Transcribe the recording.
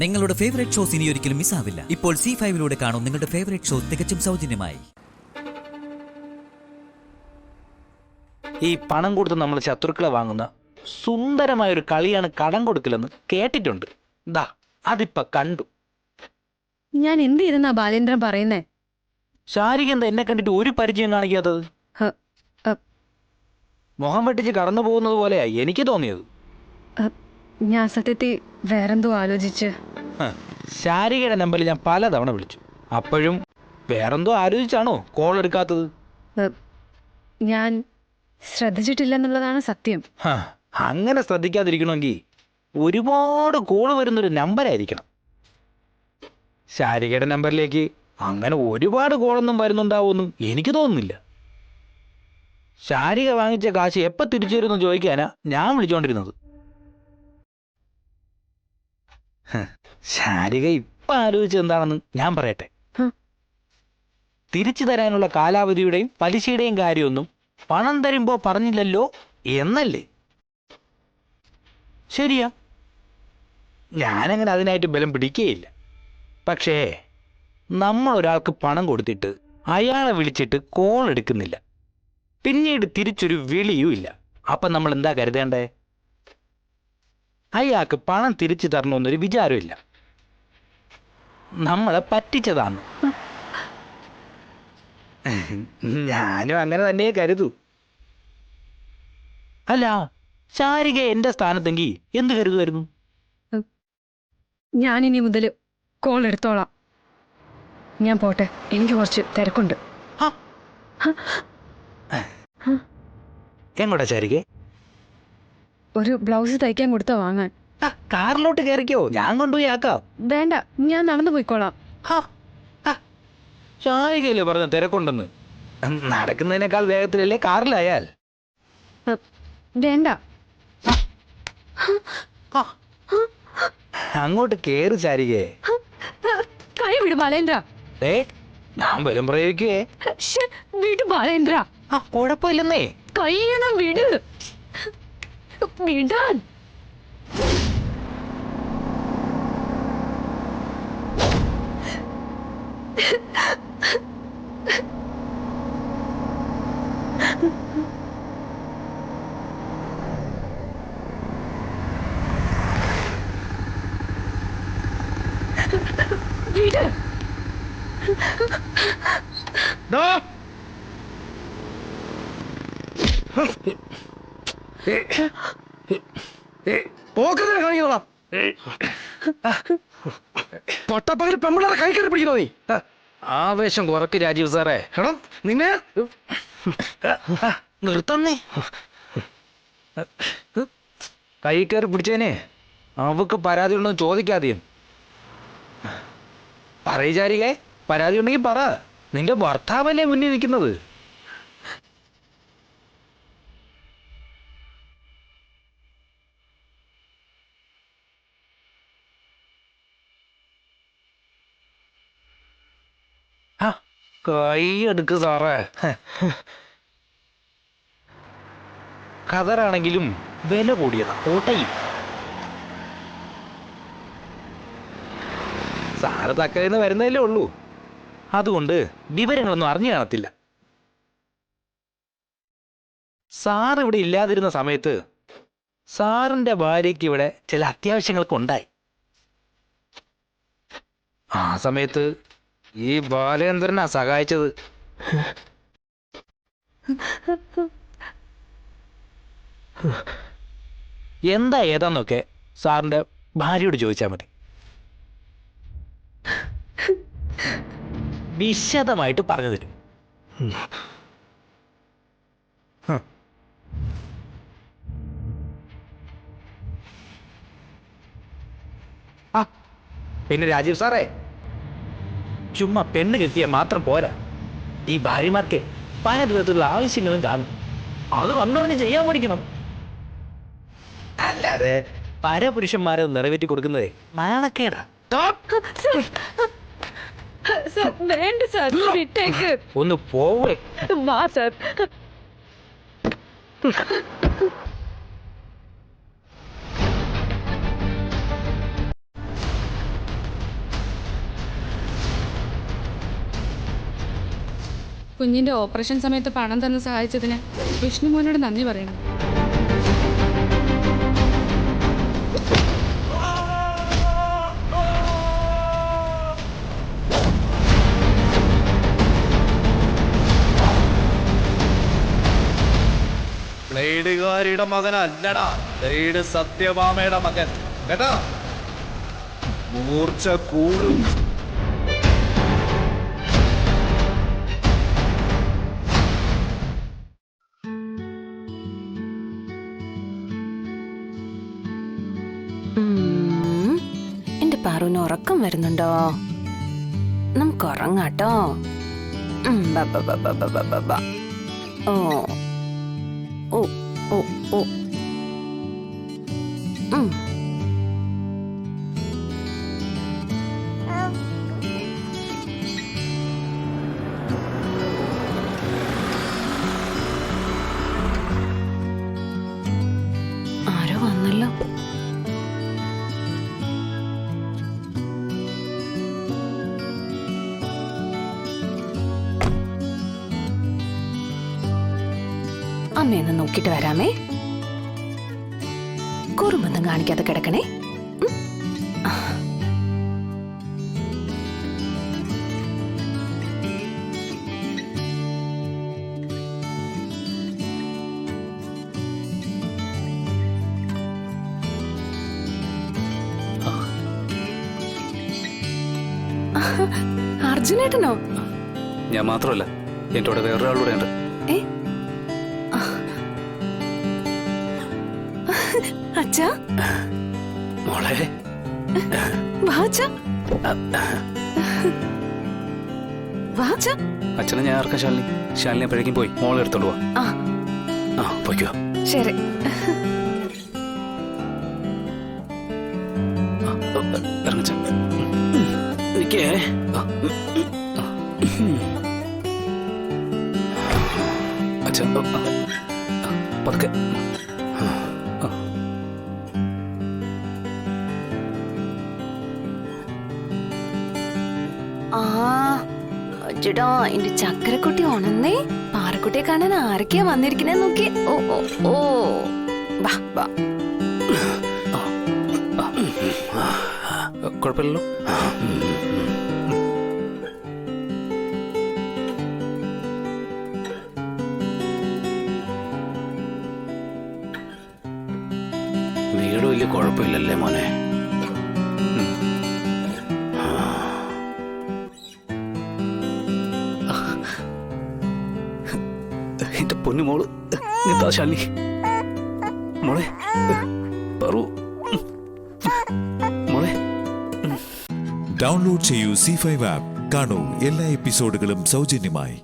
നിങ്ങളുടെ favourite shows ഇനി ഒരിക്കലും മിസ്സാവില്ല. ഇപ്പോൾ C5 കാണും നിങ്ങളുടെ ഫേവറേറ്റ് ഷോ തികച്ചും സൗജന്യമായി. ഈ പണം കൊടുത്ത് നമ്മൾ ശത്രുക്കളെ വാങ്ങുന്ന സുന്ദരമായ ഒരു കളിയാണ് കടം കൊടുക്കലെന്ന് കേട്ടിട്ടുണ്ട്. ദാ അതിപ്പോ കണ്ടു. ഞാൻ എന്ത് ചെയ്തെന്നാ ബാലേന്ദ്രൻ പറയുന്നേ? ശാരിക എന്താ എന്നെ കണ്ടിട്ട് ഒരു പരിചയം കാണിക്കാത്തത്? മുഖം വെട്ടിച്ച് കടന്നു പോകുന്നത് പോലെയാ എനിക്ക് തോന്നിയത്. ഞാൻ സത്യത്തിൽ വേറെന്തോ ആലോചിച്ച്. ശാരികയുടെ നമ്പറിൽ ഞാൻ പലതവണ വിളിച്ചു, അപ്പോഴും വേറെന്തോ ആലോചിച്ചാണോ കോൾ എടുക്കാത്തത്? ഞാൻ ശ്രദ്ധിച്ചിട്ടില്ലെന്നുള്ളതാണ് സത്യം. അങ്ങനെ ശ്രദ്ധിക്കാതിരിക്കണമെങ്കിൽ ഒരുപാട് കോള് വരുന്നൊരു നമ്പരായിരിക്കണം. ശാരികയുടെ നമ്പറിലേക്ക് അങ്ങനെ ഒരുപാട് കോളൊന്നും വരുന്നുണ്ടാവുമെന്നും എനിക്ക് തോന്നുന്നില്ല. ശാരിക വാങ്ങിച്ച കാശ് എപ്പോൾ തിരിച്ചു വരുമെന്ന് ചോദിക്കാനാ ഞാൻ വിളിച്ചോണ്ടിരുന്നത്. ശാരിക ഇപ്പം ആലോചിച്ചത് എന്താണെന്ന് ഞാൻ പറയട്ടെ. തിരിച്ചു തരാനുള്ള കാലാവധിയുടെയും പലിശയുടെയും കാര്യമൊന്നും പണം തരുമ്പോൾ പറഞ്ഞില്ലല്ലോ എന്നല്ലേ? ശരിയാ, ഞാനങ്ങനെ അതിനായിട്ട് ബലം പിടിക്കുകയില്ല. പക്ഷേ നമ്മൾ ഒരാൾക്ക് പണം കൊടുത്തിട്ട് അയാളെ വിളിച്ചിട്ട് കോൾ എടുക്കുന്നില്ല, പിന്നീട് തിരിച്ചൊരു വിളിയും ഇല്ല. അപ്പം നമ്മൾ എന്താ കരുതേണ്ടേ? അയാൾക്ക് പണം തിരിച്ചു തരണമെന്നൊരു വിചാരമില്ല, നമ്മളെ പറ്റിച്ചതാണ്. ഞാനും അങ്ങനെ തന്നെ കരുതൂ. അല്ല, ശാരിക എന്റെ സ്ഥാനത്തെങ്കിൽ എന്ത് കരുതുമായിരുന്നു? ഞാനിനി മുതൽ കോൾ എടുത്തോളാം. ഞാൻ പോട്ടെ, എനിക്ക് കുറച്ച് തിരക്കുണ്ട്. എങ്ങോട്ടാ ശാരിക? ഒരു ബ്ലൗസ് തയ്ക്കാൻ കൊടുത്താ വാങ്ങാൻ. കാറിലോട്ട് കയറിക്കോ, ഞാൻ കൊണ്ടുപോയി ആക്കാം. വേണ്ട, ഞാൻ നടന്നു പോയിക്കോളാം. ശാരികയില്ലേ പറഞ്ഞ തിരക്കുണ്ടെന്ന്? നടക്കുന്നതിനേക്കാൾ വേഗത്തിലല്ലേ കാറിലായാൽ? വേണ്ട, അങ്ങോട്ട് കേറ് ശാരികേ. കൈ വിട് ബാലേന്ദ്ര. ഞാൻ ബലം പ്രയോഗിക്കേ. വിട് ബാലേന്ദ്ര. കുഴപ്പമില്ലെന്നേ. കൈയ്യണം, വിട്. വിടാൻ. വിട്. പൊട്ടപ്പകൽ പെമ്പിള്ളേരെ കൈ കയറി പിടിക്കണോ നീ? ആവേശം കുറക്ക് രാജീവ് സാറേ. നിന്നെ നിർത്തന്നേ. കൈ കയറി പിടിച്ചേനെ അവക്ക് പരാതി ഉണ്ടെന്ന് ചോദിക്കാതെയും. പറയിച്ചാരികെ, പരാതി ഉണ്ടെങ്കിൽ പറ. നിന്റെ ഭർത്താവല്ലേ മുന്നിൽ നിൽക്കുന്നത്. കൈ എടുക്ക് സാറേ. കതറാണെങ്കിലും വില കൂടിയതാ, ഓട്ടയും. സാറ് തക്കന്ന് വരുന്നതല്ലേ ഉള്ളൂ, അതുകൊണ്ട് വിവരങ്ങളൊന്നും അറിഞ്ഞു കാണത്തില്ല. സാർ ഇവിടെ ഇല്ലാതിരുന്ന സമയത്ത് സാറിന്റെ ഭാര്യയ്ക്ക് ഇവിടെ ചില അത്യാവശ്യങ്ങളൊക്കെ ഉണ്ടായി. ആ സമയത്ത് ഈ ബാലേന്ദ്രനാ സഹായിച്ചത്. എന്താ ഏതാന്നൊക്കെ സാറിന്റെ ഭാര്യയോട് ചോദിച്ചാൽ മതി, വിശദമായിട്ട് പറഞ്ഞു തരും. പിന്നെ രാജീവ് സാറേ, ചുമ്മാ പെണ്ണ് കെട്ടിയാൽ മാത്രം പോരാ. ഈ ഭാര്യമാർക്ക് പല വിധത്തിലുള്ള ആവശ്യങ്ങളും കാണും, അത് വന്നവന് ചെയ്യാൻ പഠിക്കണം. അല്ലാതെ പരപുരുഷന്മാരെ നിറവേറ്റി കൊടുക്കുന്നതേ നാണക്കേടാ. വേണ്ട സാർ, വിട്ടേക്ക്. ഒന്ന് പോവേ. വാ സാർ. കുഞ്ഞിന്റെ ഓപ്പറേഷൻ സമയത്ത് പണം തന്ന് സഹായിച്ചതിന് വിഷ്ണു മോനോട് നന്ദി പറയണം. ബ്ലേഡുകാരിയുടെ മകനല്ലടാ, ബ്ലേഡ് സത്യഭാമയുടെ മകൻ കേട്ടാ. മൂർച്ച കൂടും. എന്റെ പാറുവിന് ഉറക്കം വരുന്നുണ്ടോ? നമുക്ക് ഉറങ്ങാട്ടോ. ഓ ഓ ഓ ഓ ആരോ വന്നല്ലോ. അമ്മയൊന്ന് നോക്കിട്ട് വരാമേ. കുറുമൊന്നും കാണിക്കാതെ കിടക്കണേ. അർജുനേട്ടനോ? ഞാൻ മാത്രമല്ല, എൻ്റെ കൂടെ വേറൊരാളൂടെ ഉണ്ട്. അച്ഛാ മോളെ അച്ഛനെ ഞാൻ ആർക്കാ ശാലിനി? ശാലിനി അപ്പോഴേക്കും പോയി മോളെ എടുത്തോണ്ട് പോവാ. ആ പോയിക്കോ. ശരി. ഇറങ്ങിച്ച എനിക്കേ അച്ഛൻ പതുക്കെ. ചേട്ടാ, എന്റെ ചക്കരക്കുട്ടി ഉണന്നേ. പാറക്കുട്ടിയെ കാണാൻ ആരൊക്കെയാ വന്നിരിക്കണേ നോക്കി. ഓ ഓ ഓ ബാ ബാ. കുഴപ്പമില്ലല്ലോ. വീട് വലിയ കുഴപ്പമില്ലല്ലേ മോനെ? എന്റെ പൊന്നു മോള് എന്താ ശാലിനി മോളെ? പറു മോളെ. ഡൗൺലോഡ് ചെയ്യൂ C5 ആപ്പ്. കാണൂ എല്ലാ എപ്പിസോഡുകളും സൗജന്യമായി.